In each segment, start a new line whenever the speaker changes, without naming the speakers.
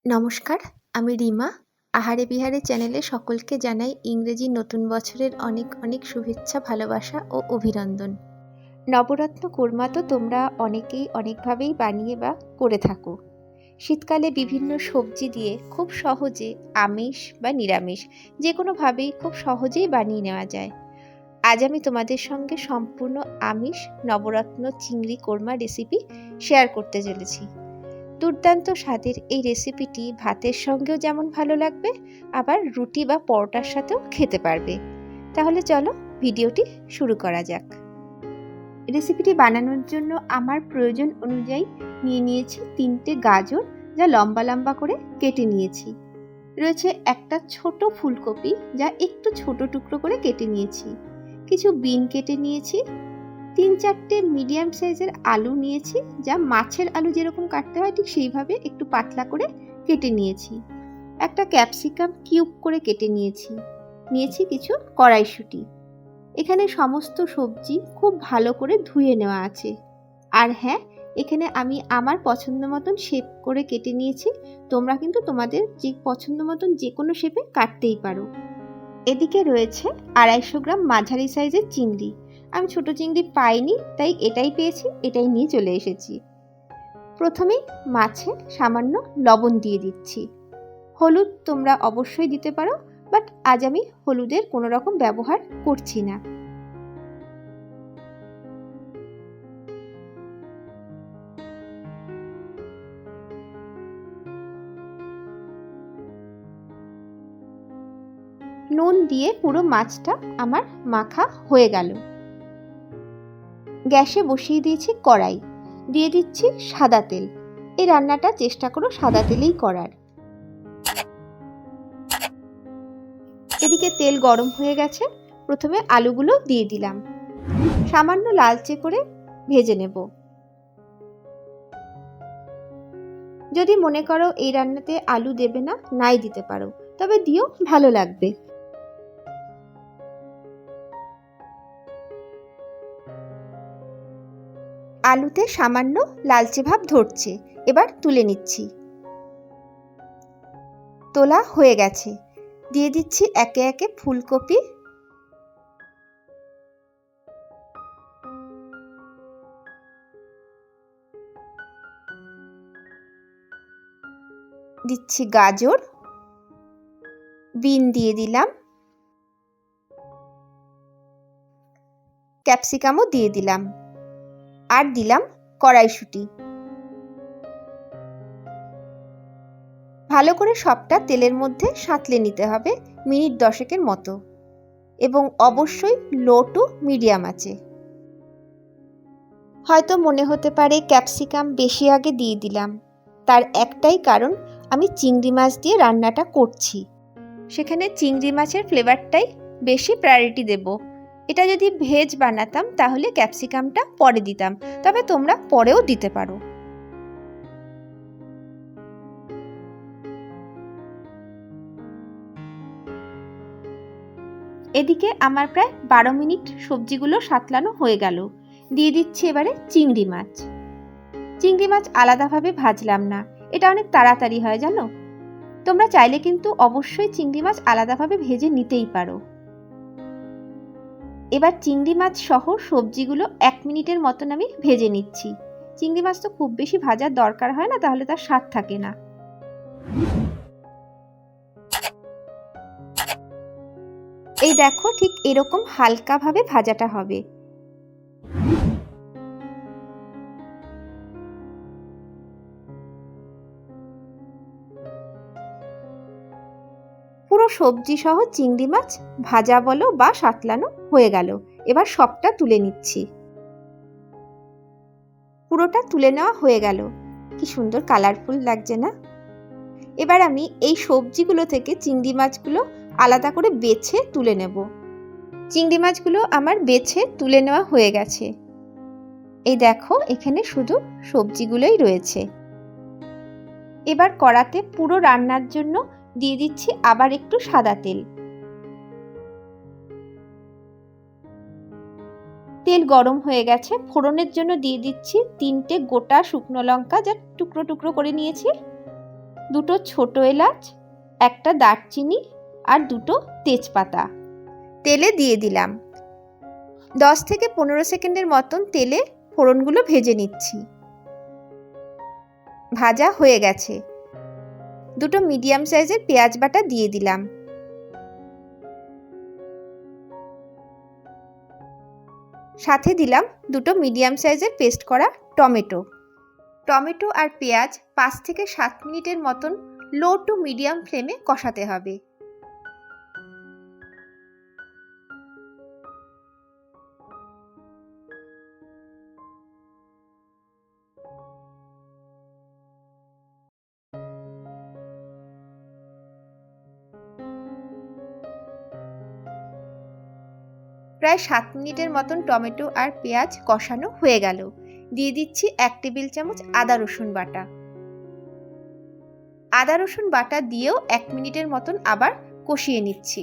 নমস্কার, আমি রিমা। আহারে বিহারে চ্যানেলে সকলকে জানাই ইংরেজি নতুন বছরের অনেক অনেক শুভেচ্ছা, ভালোবাসা ও অভিনন্দন। নবরত্ন কোর্মা তো তোমরা অনেকেই অনেকভাবেই বানিয়ে বা করে থাকো। শীতকালে বিভিন্ন সবজি দিয়ে খুব সহজে আমিষ বা নিরামিষ যে কোনোভাবেই খুব সহজেই বানিয়ে নেওয়া যায়। আজ আমি তোমাদের সঙ্গে সম্পূর্ণ আমিষ নবরত্ন চিংড়ি কোর্মা রেসিপি শেয়ার করতে চলেছি। দুর্দান্ত স্বাদের এই রেসিপিটি ভাতের সঙ্গেও যেমন ভালো লাগবে, আবার রুটি বা পরোটার সাথেও খেতে পারবে। তাহলে চলো ভিডিওটি শুরু করা যাক। রেসিপিটি বানানোর জন্য আমার প্রয়োজন অনুযায়ী নিয়ে নিয়েছি 3টে গাজর, যা লম্বা লম্বা করে কেটে নিয়েছি। রয়েছে একটা ছোট ফুলকপি, যা একটু ছোট টুকরো করে কেটে নিয়েছি। কিছু বিন কেটে নিয়েছি। 3-4টে মিডিয়াম সাইজের আলু নিয়েছি, যা মাছের আলু যেরকম কাটতে হয় ঠিক সেইভাবে একটু পাতলা করে কেটে নিয়েছি। একটা ক্যাপসিকাম কিউব করে কেটে নিয়েছি। নিয়েছি কিছু কড়াইশুঁটি। এখানে সমস্ত সবজি খুব ভালো করে ধুয়ে নেওয়া আছে। আর হ্যাঁ, এখানে আমি আমার পছন্দ মতন শেপ করে কেটে নিয়েছি। তোমরা কিন্তু তোমাদের যে পছন্দ মতন যে কোনো শেপে কাটতেই পারো। এদিকে রয়েছে 250 গ্রাম মাঝারি সাইজের চিংড়ি। আমি ছোট চিংড়ি পাইনি, তাই এটাই পেয়েছি, এটাই নিয়ে চলে এসেছি। প্রথমেই মাছে সামান্য লবণ দিয়ে দিচ্ছি। হলুদ তোমরা অবশ্যই দিতে পারো, বাট আজ আমি হলুদের কোনো রকম ব্যবহার করছি না। নুন দিয়ে পুরো মাছটা আমার মাখা হয়ে গেল। গ্যাসে বসিয়ে দিয়েছি কড়াই, দিয়ে দিচ্ছি সাদা তেল। এই রান্নাটা চেষ্টা করো সাদা তেলেই করার। এদিকে তেল গরম হয়ে গেছে। প্রথমে আলুগুলো দিয়ে দিলাম, সামান্য লালচে করে ভেজে নেব। যদি মনে করো এই রান্নাতে আলু দেবে না, নাই দিতে পারো, তবে দিও, ভালো লাগবে। আলুতে সামান্য লালচে ভাব ধরছে, এবার তুলে নিচ্ছি। তোলা হয়ে গেছে। দিয়ে দিচ্ছি একে একে ফুলকপি, দিচ্ছি গাজর, বিন দিয়ে দিলাম, ক্যাপসিকামও দিয়ে দিলাম, আর দিলাম কড়াইশুঁটি। ভালো করে সবটা তেলের মধ্যে সাঁতলে নিতে হবে মিনিট 10-এর মতো, এবং অবশ্যই লো টু মিডিয়াম আছে। হয়তো মনে হতে পারে ক্যাপসিকাম বেশি আগে দিয়ে দিলাম, তার একটাই কারণ, আমি চিংড়ি মাছ দিয়ে রান্নাটা করছি, সেখানে চিংড়ি মাছের ফ্লেভারটাই বেশি প্রায়োরিটি দেব। এটা যদি ভেজ বানাতাম তাহলে ক্যাপসিকামটা পরে দিতাম, তবে তোমরা পরেও দিতে পারো। এদিকে আমার প্রায় 12 মিনিট সবজিগুলো সাঁতলানো হয়ে গেল। দিয়ে দিচ্ছি এবারে চিংড়ি মাছ। চিংড়ি মাছ আলাদাভাবে ভাজলাম না, এটা অনেক তাড়াতাড়ি হয় জানো। তোমরা চাইলে কিন্তু অবশ্যই চিংড়ি মাছ আলাদাভাবে ভেজে নিতেই পারো। এবার চিংড়ি মাছ সহ সবজিগুলো 1 মিনিটের মতন আমি ভেজে নিচ্ছি। চিংড়ি মাছ তো খুব বেশি ভাজার দরকার হয় না, তাহলে তার স্বাদ থাকে না। এই দেখো, ঠিক এরকম হালকাভাবে ভাজাটা হবে। পুরো সবজি সহ চিংড়ি মাছ ভাজা বলো বা সাঁতলানো হয়ে গেল। এবার সবটা তুলে নিচ্ছি। পুরোটা তুলে নেওয়া হয়ে গেল। কি সুন্দর কালারফুল লাগছে না? এবার আমি এই সবজিগুলো থেকে চিংড়ি মাছগুলো আলাদা করে বেছে তুলে নেব। চিংড়ি মাছগুলো আমার বেছে তুলে নেওয়া হয়ে গেছে। এই দেখো, এখানে শুধু সবজিগুলোই রয়েছে। এবার কড়াতে পুরো রান্নার জন্য দিয়ে দিচ্ছি আবার একটু সাদা তেল। তেল গরম হয়ে গেছে। ফোড়নের জন্য দিয়ে দিচ্ছি 3টে গোটা শুকনো লঙ্কা, যা টুকরো টুকরো করে নিয়েছি। দুটো ছোট এলাচ, একটা দারচিনি আর দুটো তেজপাতা তেলে দিয়ে দিলাম। 10 থেকে 15 সেকেন্ডের মতন তেলে ফোড়নগুলো ভেজে নিচ্ছি। ভাজা হয়ে গেছে। দুটো মিডিয়াম সাইজের পেঁয়াজ বাটা দিয়ে দিলাম। সাথে দিলাম দুটো মিডিয়াম সাইজের পেস্ট করা টমেটো। টমেটো আর পেঁয়াজ 5 থেকে 7 মিনিটের মতন লো টু মিডিয়াম ফ্লেমে কষাতে হবে। প্রায় 7 মিনিটের মতন টমেটো আর পেঁয়াজ কষানো হয়ে গেল। দিয়ে দিচ্ছি 1 টেবিল চামচ আদা রসুন বাটা। আদা রসুন বাটা দিয়েও 1 মিনিটের মতন আবার কষিয়ে নিচ্ছি।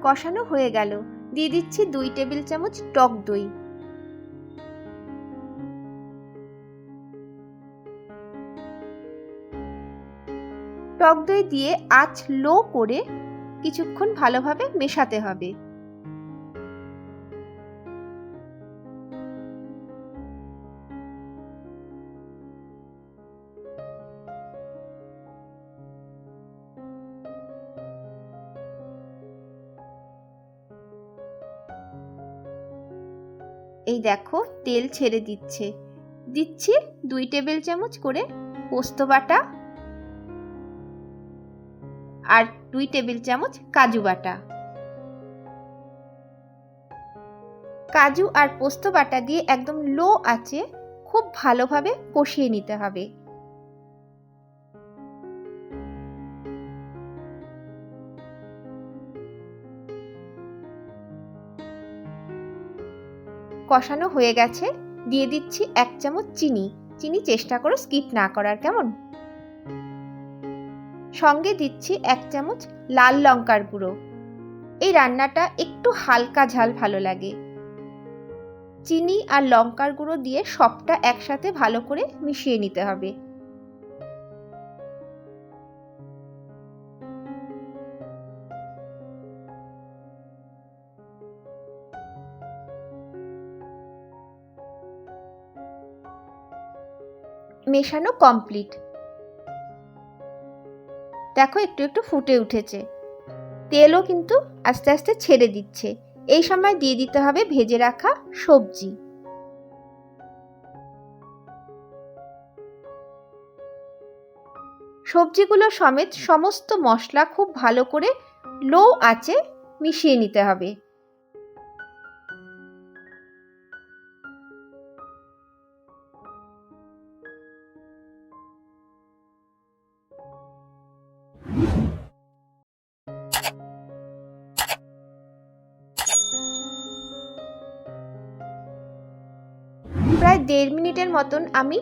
কষানো হয়ে গেল। দিয়ে দিচ্ছি 2 টেবিল চামচ টক দই। টক দই দিয়ে আঁচ লো করে কিছুক্ষণ ভালোভাবে মেশাতে হবে। এই দেখো তেল ছেড়ে দিচ্ছে। দিচ্ছি 2 টেবিল চামচ করে পোস্ত বাটা আর 2 টেবিল চামচ কাজু বাটা। কাজু আর পোস্ত বাটা দিয়ে একদম লো আঁচে খুব ভালোভাবে কষিয়ে নিতে হবে। কষানো হয়ে গেছে। দিয়ে দিচ্ছি 1 চামচ চিনি। চিনি চেষ্টা করো স্কিপ না করার, কেমন? সঙ্গে দিচ্ছি 1 চামচ লাল লঙ্কার গুঁড়ো। এই রান্নাটা একটু হালকা ঝাল ভালো লাগে। চিনি আর লঙ্কার গুঁড়ো দিয়ে সবটা একসাথে ভালো করে মিশিয়ে নিতে হবে। মেশানো কমপ্লিট। দেখো একটু একটু ফুটে উঠেছে। তেলও কিন্তু আস্তে আস্তে ছেড়ে দিচ্ছে। এই সময় দিয়ে দিতে হবে ভেজে রাখা সবজি। সবজিগুলো সমেত সমস্ত মশলা খুব ভালো করে লো আঁচে মিশিয়ে নিতে হবে। প্রায় 1.5 মিনিটের মতন আমি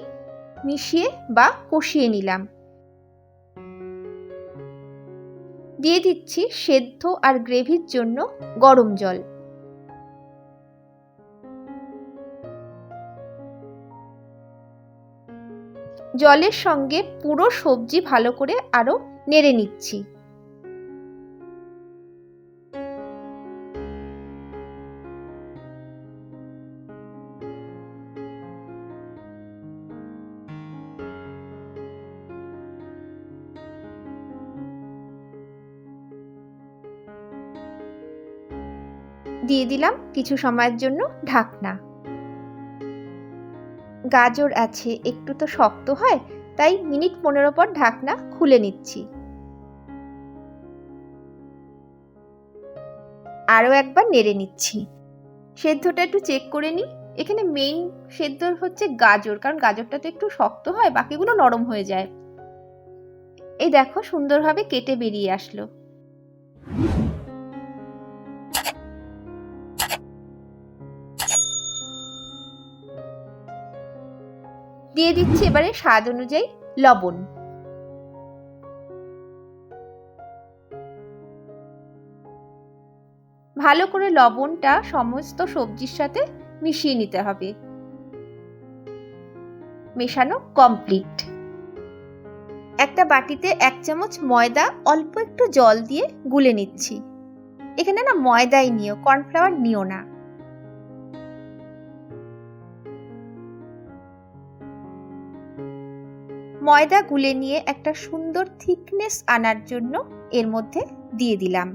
মিশিয়ে বা কষিয়ে নিলাম। দিয়ে দিচ্ছি সেদ্ধ আর গ্রেভির জন্য গরম জল। জলের সঙ্গে পুরো সবজি ভালো করে আরো নেড়ে নিচ্ছি। দিয়ে দিলাম কিছু সময়ের জন্য ঢাকনা। গাজর আছে, একটু তো শক্ত হয়, তাই মিনিট 15 পর ঢাকনা খুলে নিচ্ছি। আরও একবার নেড়ে নিচ্ছি। সেদ্ধটা একটু চেক করে নিই। এখানে মেইন সেদ্ধ হচ্ছে গাজর, কারণ গাজরটা তো একটু শক্ত হয়, বাকিগুলো নরম হয়ে যায়। এই দেখো সুন্দরভাবে কেটে বেরিয়ে আসলো। দিয়ে দিচ্ছি এবারে স্বাদ অনুযায়ী লবণ। ভালো করে লবণটা সমস্ত সবজির সাথে মিশিয়ে নিতে হবে। মেশানো কমপ্লিট। একটা বাটিতে 1 চামচ ময়দা অল্প একটু জল দিয়ে গুলে নিচ্ছি। এখানে না ময়দাই নিও, কর্নফ্লাওয়ার নিও না। ময়দা গুলে নিয়ে একটা সুন্দর থিকনেস আনার জন্য এর মধ্যে দিয়ে দিলাম।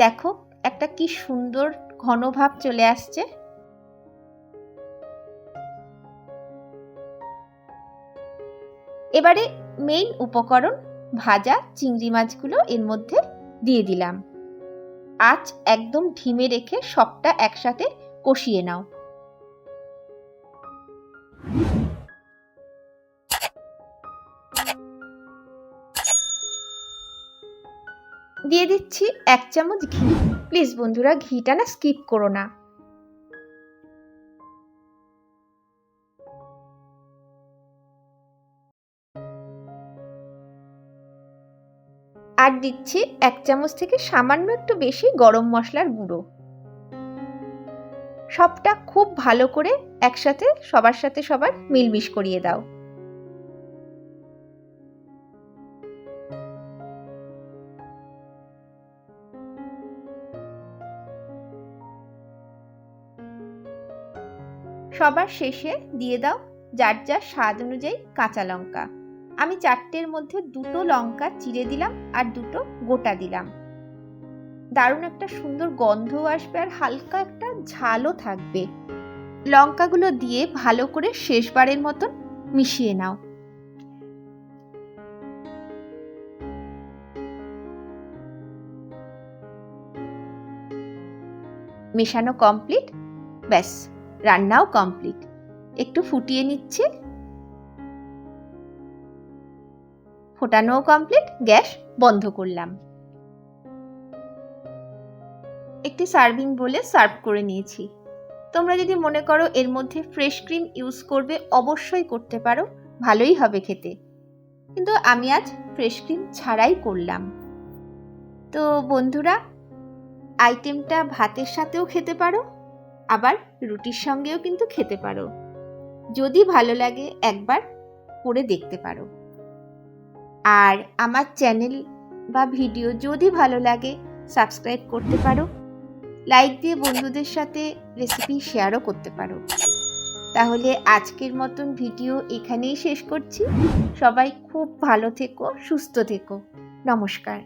দেখো একটা কি সুন্দর ঘন ভাব চলে আসছে। এবারে মেইন উপকরণ ভাজা চিংড়ি মাছগুলো এর মধ্যে দিয়ে দিলাম। আঁচ একদম ধিমে রেখে সবটা একসাথে কষিয়ে নাও। দিয়ে দিচ্ছি 1 চামচ ঘি। প্লিজ বন্ধুরা ঘিটা না স্কিপ করো না। আর দিচ্ছি 1 চামচ থেকে সামান্য একটু বেশি গরম মশলার গুঁড়ো। সবটা খুব ভালো করে একসাথে সবার সাথে সবার মিলমিশ করিয়ে দাও। সবার শেষে দিয়ে দাও যার যার স্বাদ অনুযায়ী কাঁচা লঙ্কা। আমি 4টের মধ্যে 2টো লঙ্কা চিড়ে দিলাম আর 2টো গোটা দিলাম। দারুণ একটা সুন্দর গন্ধ আসবে আর হালকা একটা ঝালও থাকবে। লঙ্কাগুলো দিয়ে ভালো করে শেষবারের মতন মিশিয়ে নাও। মেশানো কমপ্লিট। ব্যাস, রান্নাও কমপ্লিট। একটু ফুটিয়ে নিচ্ছি। ফোটানোও কমপ্লিট। গ্যাস বন্ধ করলাম। একটি সার্ভিং বলে সার্ভ করে নিয়েছি। তোমরা যদি মনে করো এর মধ্যে ফ্রেশ ক্রিম ইউজ করবে অবশ্যই করতে পারো, ভালোই হবে খেতে। কিন্তু আমি আজ ফ্রেশ ক্রিম ছাড়াই করলাম। তো বন্ধুরা, আইটেমটা ভাতের সাথেও খেতে পারো, আবার রুটির সঙ্গেও কিন্তু খেতে পারো। যদি ভালো লাগে একবার করে দেখতে পারো। আর আমার চ্যানেল বা ভিডিও যদি ভালো লাগে সাবস্ক্রাইব করতে পারো, লাইক দিয়ে বন্ধুদের সাথে রেসিপি শেয়ারও করতে পারো। তাহলে আজকের মতন ভিডিও এখানেই শেষ করছি। সবাই খুব ভালো থেকো, সুস্থ থেকো। নমস্কার।